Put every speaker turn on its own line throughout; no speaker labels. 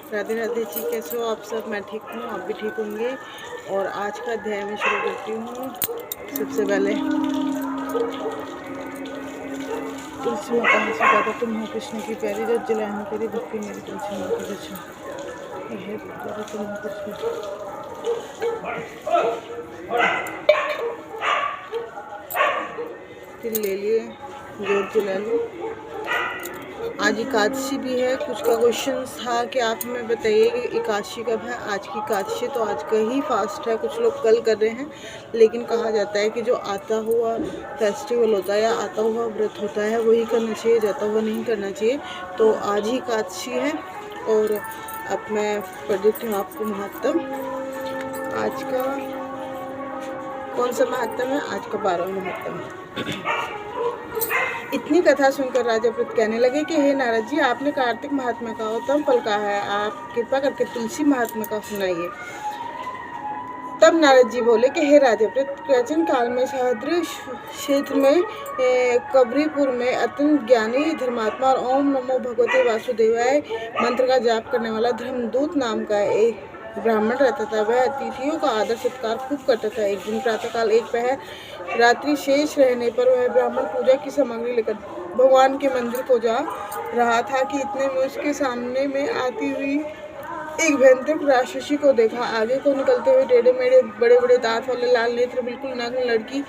राधे राधे जी, कैसे हो आप सब? मैं ठीक हूँ, आप भी ठीक होंगे। और आज का अध्याय मैं शुरू करती हूँ। सबसे पहले तुलसी माता ने स्वीकार था, तुम हो कृष्ण की प्यारी, जो जलाए हूँ तेरी भक्ति मेरी तुलसी माँ की रचना। हे प्यारे तुम हो कृष्ण। तिल ले लिए, जोत जला ली। आज एकादशी भी है। कुछ का क्वेश्चन था कि आप हमें बताइए कि एकादशी कब है। आज की एकादशी तो आज का ही फास्ट है। कुछ लोग कल कर रहे हैं, लेकिन कहा जाता है कि जो आता हुआ फेस्टिवल होता है या आता हुआ व्रत होता है वही करना चाहिए, जाता हुआ नहीं करना चाहिए। तो आज ही एकादशी है। और अब मैं पढ़ देती हूँ आपको महत्व। आज का कौन सा महत्व है? आज का 12वां महत्व है। इतनी कथा सुनकर राजा पृथ कहने लगे कि हे नारद जी, आपने कार्तिक महात्मा का उत्तम फल कहा है, आप कृपा करके तुलसी महात्मा का सुनाइए। तब नारद जी बोले कि हे राजा पृथ, प्राचीन काल में सह्याद्री क्षेत्र में कबरीपुर में अत्यंत ज्ञानी धर्मात्मा और ओम नमो भगवते वासुदेवाय मंत्र का जाप करने वाला धर्मदूत नाम का एक ब्राह्मण रहता था। वह अतिथियों का आदर सत्कार खूब करता था। एक दिन प्रातःकाल एक पहर रात्रि शेष रहने पर वह ब्राह्मण पूजा की सामग्री लेकर भगवान के मंदिर को जा रहा था कि इतने में उसके सामने में आती हुई एक भयंकर राक्षसी को देखा। आगे को निकलते हुए टेढ़े मेढ़े बड़े बड़े दांत वाले लाल नेत्र, बिल्कुल नग्न लड़की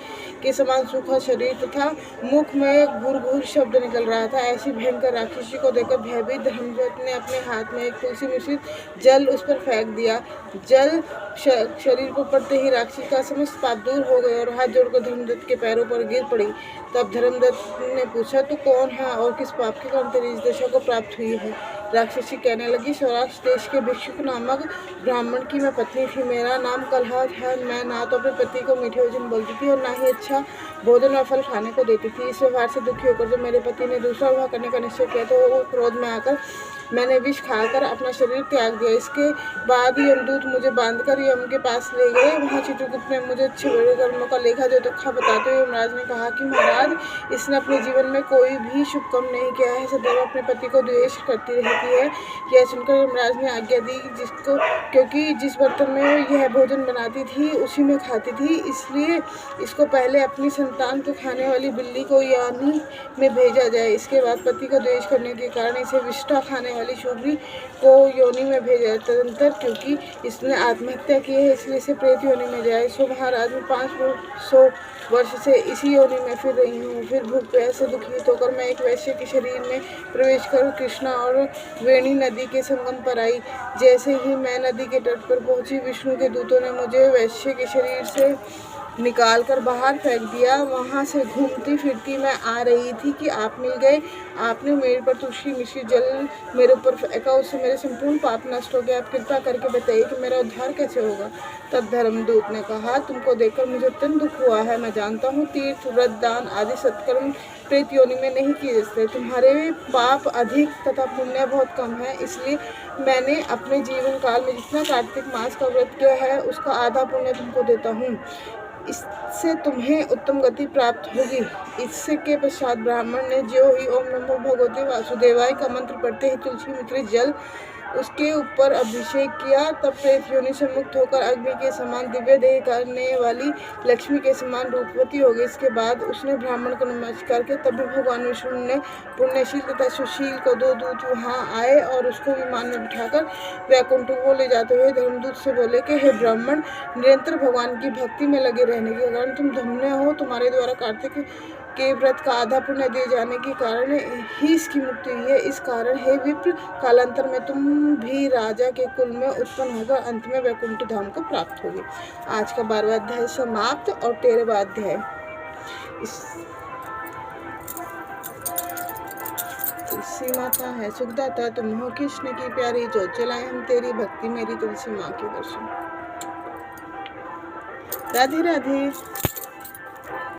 के समान सूखा शरीर तथा मुख में घुर घुर शब्द निकल रहा था। ऐसी भयंकर राक्षसी को देखकर भयभीत धर्मदूत ने अपने हाथ में एक तुलसी मिश्रित जल उस पर फेंक दिया। जल शरीर पर पड़ते ही राक्षसी का समस्त पाप दूर हो गए और हाथ जोड़कर धर्मदत्त के पैरों पर गिर पड़ी। तब धर्मदत्त ने पूछा, तू कौन है और किस पाप के कारण तेरी इस दशा को प्राप्त हुई है? राक्षसी कहने लगी, सौराष्ट्र देश के भिक्षुक नामक ब्राह्मण की मैं पत्नी थी। मेरा नाम कलहा था। मैं ना तो अपने पति को मीठे वचन बोलती थी और ना ही अच्छा भोजन व फल खाने को देती थी। इस व्यवहार से दुखी होकर जब मेरे पति ने दूसरा विवाह करने का निश्चय किया तो वो क्रोध में आकर मैंने विष खाकर अपना शरीर त्याग दिया। इसके बाद यमदूत मुझे बांधकर यम के पास ले गए। वहाँ चित्रगुप्त ने मुझे अच्छे बड़े कर्मों का लेखा जोखा बताते हुए यमराज ने कहा कि महाराज, इसने अपने जीवन में कोई भी शुभ कर्म नहीं किया है, सदैव अपने पति को द्वेष करती रहती है। यह सुनकर यमराज ने आज्ञा दी, क्योंकि जिस बर्तन में यह भोजन बनाती थी उसी में खाती थी, इसलिए इसको पहले अपनी संतान को खाने वाली बिल्ली को योनि में भेजा जाए। इसके बाद पति का द्वेष करने के कारण इसे विष्ठा खाने वाली शूद्री को योनि में भेजा। तदंतर क्योंकि इसने आत्महत्या की है, इसलिए इसे प्रेत योनि में जाए। सो महाराज, मैं 500 वर्ष से इसी योनि में फिर रही हूँ। फिर भूख प्यास से दुखी होकर मैं एक वैश्य के शरीर में प्रवेश कर कृष्णा और वेणी नदी के संगम पर आई। जैसे ही मैं नदी के तट पर पहुंची, विष्णु के दूतों ने मुझे वैश्य के शरीर से निकाल कर बाहर फेंक दिया। वहाँ से घूमती फिरती मैं आ रही थी कि आप मिल गए। आपने मेरे पर तुलसी मिश्रित जल मेरे ऊपर फेंका, उससे मेरे संपूर्ण पाप नष्ट हो गए। आप कृपा करके बताइए कि मेरा उद्धार कैसे होगा? तब धर्मदूत ने कहा, तुमको देखकर मुझे अत्यंत दुख हुआ है। मैं जानता हूँ तीर्थ, व्रत, दान आदि सत्कर्म प्रेत योनि में नहीं किए जाते। तुम्हारे पाप अधिक तथा पुण्य बहुत कम है, इसलिए मैंने अपने जीवन काल में जितना कार्तिक मास का व्रत किया है उसका आधा पुण्य तुमको देता हूँ। इससे तुम्हें उत्तम गति प्राप्त होगी। इससे के पश्चात ब्राह्मण ने जो ही ओम नमो भगवते वासुदेवाय का मंत्र पढ़ते ही तुलसी मिश्रित जल उसके ऊपर अभिषेक किया। तब प्रेत योनि से मुक्त होकर अग्नि के समान दिव्य देह करने वाली लक्ष्मी के समान रूपवती हो गई। इसके बाद उसने ब्राह्मण को नमस्कार किया। तभी भगवान विष्णु ने पुण्यशील तथा सुशील को 2 दूत वहाँ आए और उसको विमान में बिठाकर वैकुंठ को ले जाते हुए धर्मदूत से बोले कि हे ब्राह्मण, निरंतर भगवान की भक्ति में लगे रहने के कारण तुम धन्य हो। तुम्हारे द्वारा कार्तिक के व्रत का आधा पुण्य दिए जाने के कारण ही इसकी मुक्ति हुई है। इस कारण हे विप्र, कालांतर में तुम भी राजा के कुल में उत्पन्न होकर अंत में वैकुंठ धाम को प्राप्त होगे। आज का 12वां अध्याय समाप्त। और 13वां अध्याय तुलसी माता है सुखदाता, तुम हो कृष्ण की प्यारी, जो चलाए हम तेरी भक्ति मेरी तुलसी माँ के दर्शन। राधे राधे।